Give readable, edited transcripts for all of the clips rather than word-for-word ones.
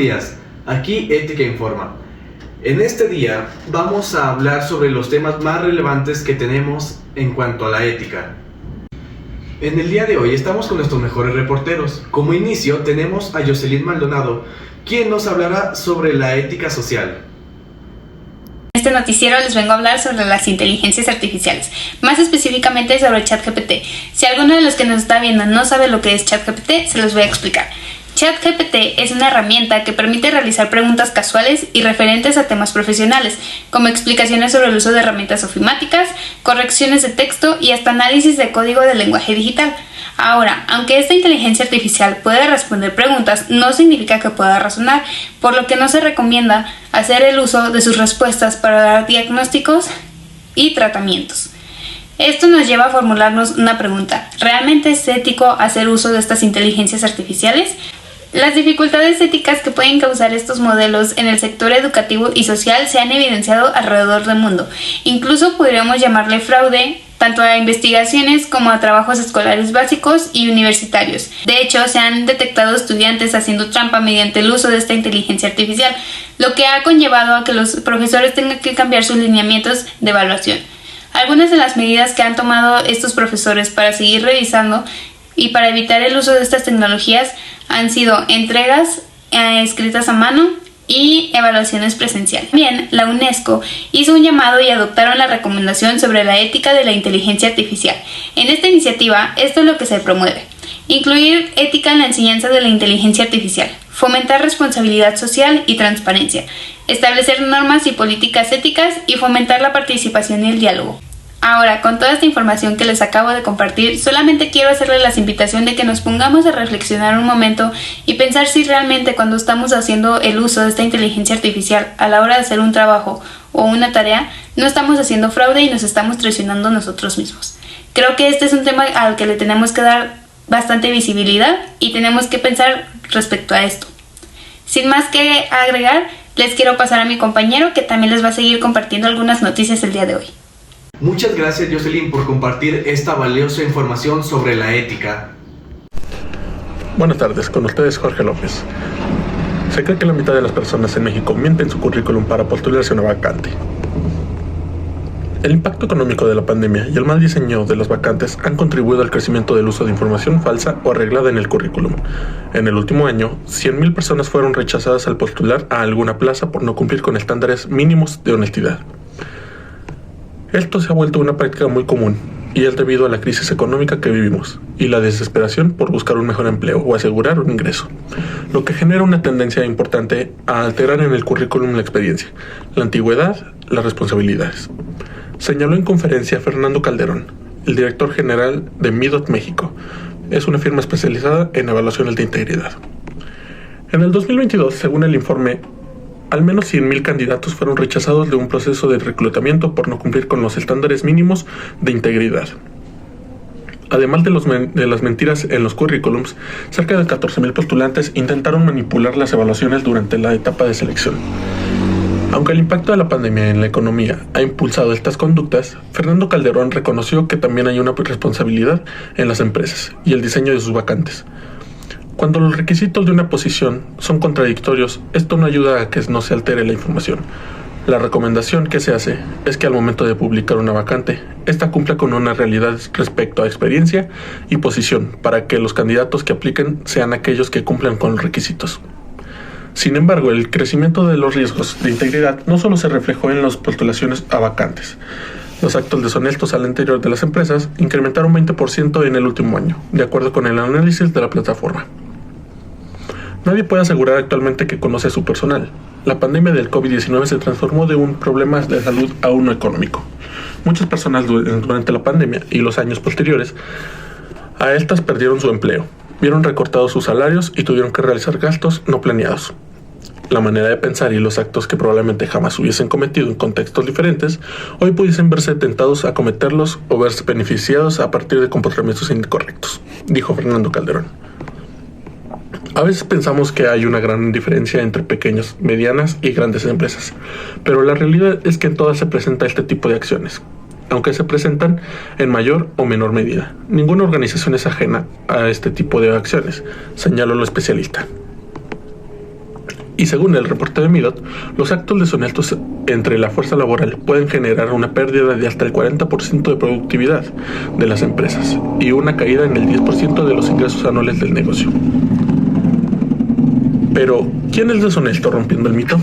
días, aquí Ética Informa. En este día vamos a hablar sobre los temas más relevantes que tenemos en cuanto a la ética. En el día de hoy estamos con nuestros mejores reporteros. Como inicio tenemos a Jocelyn Maldonado, quien nos hablará sobre la ética social. En este noticiero les vengo a hablar sobre las inteligencias artificiales, más específicamente sobre ChatGPT. Si alguno de los que nos está viendo no sabe lo que es ChatGPT, se los voy a explicar. ChatGPT es una herramienta que permite realizar preguntas casuales y referentes a temas profesionales, como explicaciones sobre el uso de herramientas ofimáticas, correcciones de texto y hasta análisis de código del lenguaje digital. Ahora, aunque esta inteligencia artificial puede responder preguntas, no significa que pueda razonar, por lo que no se recomienda hacer el uso de sus respuestas para dar diagnósticos y tratamientos. Esto nos lleva a formularnos una pregunta: ¿realmente es ético hacer uso de estas inteligencias artificiales? Las dificultades éticas que pueden causar estos modelos en el sector educativo y social se han evidenciado alrededor del mundo. Incluso podríamos llamarle fraude tanto a investigaciones como a trabajos escolares básicos y universitarios. De hecho, se han detectado estudiantes haciendo trampa mediante el uso de esta inteligencia artificial, lo que ha conllevado a que los profesores tengan que cambiar sus lineamientos de evaluación. Algunas de las medidas que han tomado estos profesores para seguir revisando y para evitar el uso de estas tecnologías han sido entregas escritas a mano y evaluaciones presenciales. También la UNESCO hizo un llamado y adoptaron la recomendación sobre la ética de la inteligencia artificial. En esta iniciativa, esto es lo que se promueve: incluir ética en la enseñanza de la inteligencia artificial, fomentar responsabilidad social y transparencia, establecer normas y políticas éticas y fomentar la participación y el diálogo. Ahora, con toda esta información que les acabo de compartir, solamente quiero hacerles la invitación de que nos pongamos a reflexionar un momento y pensar si realmente cuando estamos haciendo el uso de esta inteligencia artificial a la hora de hacer un trabajo o una tarea, no estamos haciendo fraude y nos estamos traicionando nosotros mismos. Creo que este es un tema al que le tenemos que dar bastante visibilidad y tenemos que pensar respecto a esto. Sin más que agregar, les quiero pasar a mi compañero, que también les va a seguir compartiendo algunas noticias el día de hoy. Muchas gracias, Jocelyn, por compartir esta valiosa información sobre la ética. Buenas tardes, con ustedes Jorge López. Se cree que la mitad de las personas en México mienten su currículum para postularse a una vacante. El impacto económico de la pandemia y el mal diseño de las vacantes han contribuido al crecimiento del uso de información falsa o arreglada en el currículum. En el último año, 100,000 personas fueron rechazadas al postular a alguna plaza por no cumplir con estándares mínimos de honestidad. Esto se ha vuelto una práctica muy común y es debido a la crisis económica que vivimos y la desesperación por buscar un mejor empleo o asegurar un ingreso, lo que genera una tendencia importante a alterar en el currículum la experiencia, la antigüedad, las responsabilidades. Señaló en conferencia Fernando Calderón, el director general de Midot México. Es una firma especializada en evaluaciones de integridad. En el 2022, según el informe, al menos 100,000 candidatos fueron rechazados de un proceso de reclutamiento por no cumplir con los estándares mínimos de integridad. Además de las mentiras en los currículums, cerca de 14,000 postulantes intentaron manipular las evaluaciones durante la etapa de selección. Aunque el impacto de la pandemia en la economía ha impulsado estas conductas, Fernando Calderón reconoció que también hay una responsabilidad en las empresas y el diseño de sus vacantes. Cuando los requisitos de una posición son contradictorios, esto no ayuda a que no se altere la información. La recomendación que se hace es que al momento de publicar una vacante, esta cumpla con una realidad respecto a experiencia y posición para que los candidatos que apliquen sean aquellos que cumplan con los requisitos. Sin embargo, el crecimiento de los riesgos de integridad no solo se reflejó en las postulaciones a vacantes. Los actos deshonestos al interior de las empresas incrementaron 20% en el último año, de acuerdo con el análisis de la plataforma. Nadie puede asegurar actualmente que conoce a su personal. La pandemia del COVID-19 se transformó de un problema de salud a uno económico. Muchas personas durante la pandemia y los años posteriores a estas perdieron su empleo, vieron recortados sus salarios y tuvieron que realizar gastos no planeados. La manera de pensar y los actos que probablemente jamás hubiesen cometido en contextos diferentes, hoy pudiesen verse tentados a cometerlos o verse beneficiados a partir de comportamientos incorrectos, dijo Fernando Calderón. A veces pensamos que hay una gran diferencia entre pequeñas, medianas y grandes empresas, pero la realidad es que en todas se presenta este tipo de acciones, aunque se presentan en mayor o menor medida. Ninguna organización es ajena a este tipo de acciones, señaló el especialista. Y según el reporte de Midot, los actos deshonestos entre la fuerza laboral pueden generar una pérdida de hasta el 40% de productividad de las empresas y una caída en el 10% de los ingresos anuales del negocio. Pero, ¿quién es deshonesto rompiendo el mito?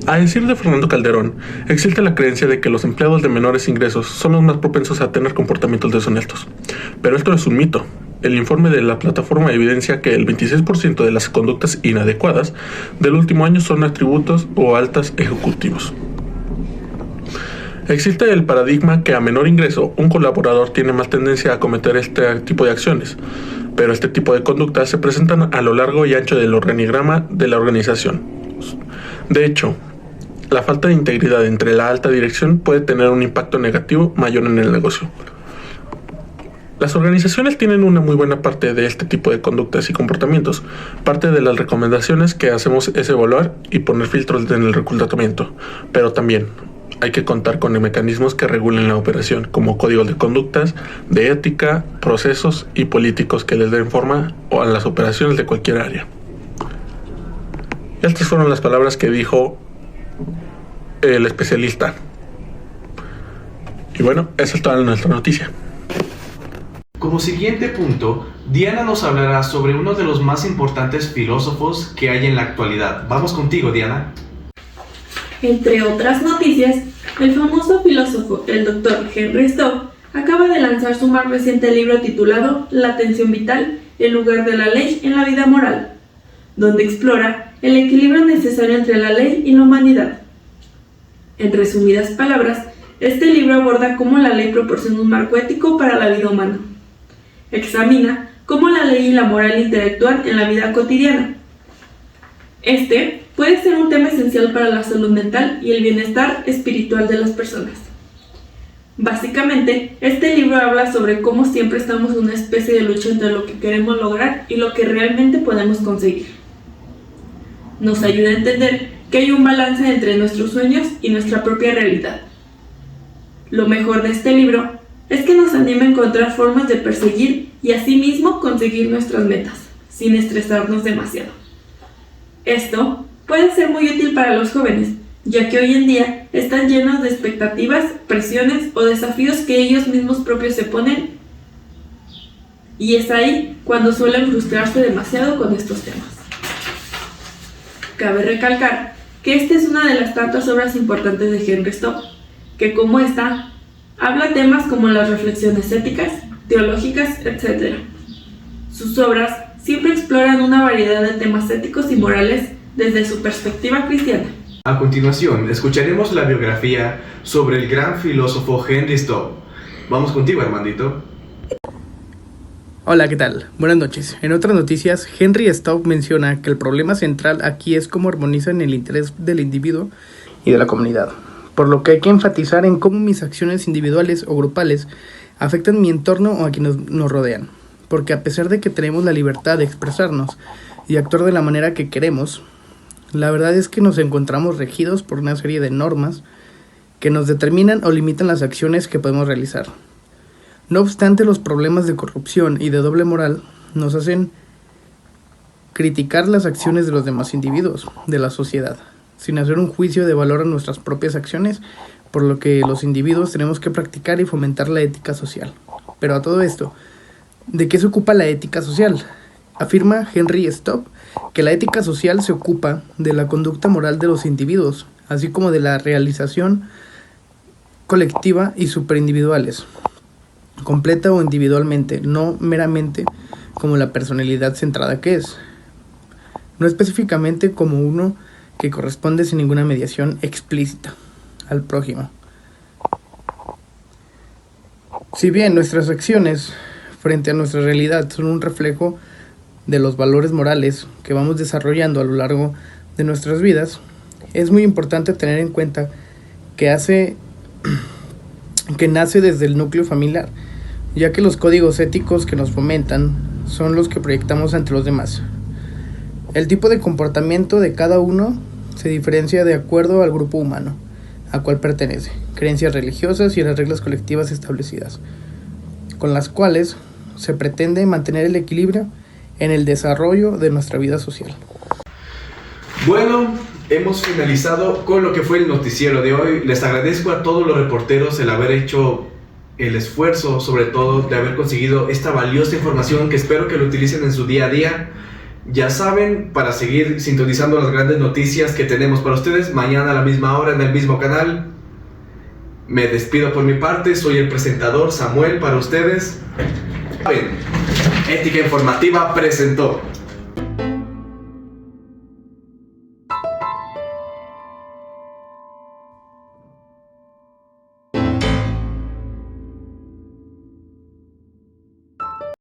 A decir de Fernando Calderón, existe la creencia de que los empleados de menores ingresos son los más propensos a tener comportamientos deshonestos. Pero esto es un mito. El informe de la plataforma evidencia que el 26% de las conductas inadecuadas del último año son atributos o altas ejecutivos. Existe el paradigma que a menor ingreso, un colaborador tiene más tendencia a cometer este tipo de acciones, pero este tipo de conductas se presentan a lo largo y ancho del organigrama de la organización. De hecho, la falta de integridad entre la alta dirección puede tener un impacto negativo mayor en el negocio. Las organizaciones tienen una muy buena parte de este tipo de conductas y comportamientos. Parte de las recomendaciones que hacemos es evaluar y poner filtros en el reclutamiento, pero también hay que contar con mecanismos que regulen la operación, como códigos de conductas, de ética, procesos y políticos que les den forma a las operaciones de cualquier área. Estas fueron las palabras que dijo el especialista. Y bueno, esa es toda nuestra noticia. Como siguiente punto, Diana nos hablará sobre uno de los más importantes filósofos que hay en la actualidad. Vamos contigo, Diana. Entre otras noticias, el famoso filósofo, el Dr. Henry Stowe, acaba de lanzar su más reciente libro titulado La atención vital, el lugar de la ley en la vida moral, donde explora el equilibrio necesario entre la ley y la humanidad. En resumidas palabras, este libro aborda cómo la ley proporciona un marco ético para la vida humana. Examina cómo la ley y la moral interactúan en la vida cotidiana. Este puede ser un tema esencial para la salud mental y el bienestar espiritual de las personas. Básicamente, este libro habla sobre cómo siempre estamos en una especie de lucha entre lo que queremos lograr y lo que realmente podemos conseguir. Nos ayuda a entender que hay un balance entre nuestros sueños y nuestra propia realidad. Lo mejor de este libro es que nos anima a encontrar formas de perseguir y asimismo conseguir nuestras metas, sin estresarnos demasiado. Esto puede ser muy útil para los jóvenes, ya que hoy en día están llenos de expectativas, presiones o desafíos que ellos mismos propios se ponen, y es ahí cuando suelen frustrarse demasiado con estos temas. Cabe recalcar que esta es una de las tantas obras importantes de Henry Stowe, que como esta, habla temas como las reflexiones éticas, teológicas, etc. Sus obras siempre exploran una variedad de temas éticos y morales desde su perspectiva cristiana. A continuación, escucharemos la biografía sobre el gran filósofo Henry Stowe. Vamos contigo, Armandito. Hola, ¿qué tal? Buenas noches. En otras noticias, Henry Stowe menciona que el problema central aquí es cómo armonizan el interés del individuo y de la comunidad, por lo que hay que enfatizar en cómo mis acciones individuales o grupales afectan mi entorno o a quienes nos rodean, porque a pesar de que tenemos la libertad de expresarnos y actuar de la manera que queremos, la verdad es que nos encontramos regidos por una serie de normas que nos determinan o limitan las acciones que podemos realizar. No obstante, los problemas de corrupción y de doble moral nos hacen criticar las acciones de los demás individuos de la sociedad, sin hacer un juicio de valor a nuestras propias acciones, por lo que los individuos tenemos que practicar y fomentar la ética social. Pero a todo esto, ¿de qué se ocupa la ética social? Afirma Henry Stowe que la ética social se ocupa de la conducta moral de los individuos, así como de la realización colectiva y superindividuales, completa o individualmente, no meramente como la personalidad centrada que es, no específicamente como uno que corresponde sin ninguna mediación explícita al prójimo. Si bien nuestras acciones frente a nuestra realidad son un reflejo de los valores morales que vamos desarrollando a lo largo de nuestras vidas, es muy importante tener en cuenta que nace desde el núcleo familiar, ya que los códigos éticos que nos fomentan son los que proyectamos ante los demás. El tipo de comportamiento de cada uno se diferencia de acuerdo al grupo humano a cual pertenece, creencias religiosas y las reglas colectivas establecidas, con las cuales se pretende mantener el equilibrio en el desarrollo de nuestra vida social. Bueno, hemos finalizado con lo que fue el noticiero de hoy. Les agradezco a todos los reporteros el haber hecho el esfuerzo, sobre todo de haber conseguido esta valiosa información que espero que lo utilicen en su día a día. Ya saben, para seguir sintonizando las grandes noticias que tenemos para ustedes, mañana a la misma hora en el mismo canal. Me despido por mi parte, soy el presentador Samuel para ustedes. Ética Informativa presentó.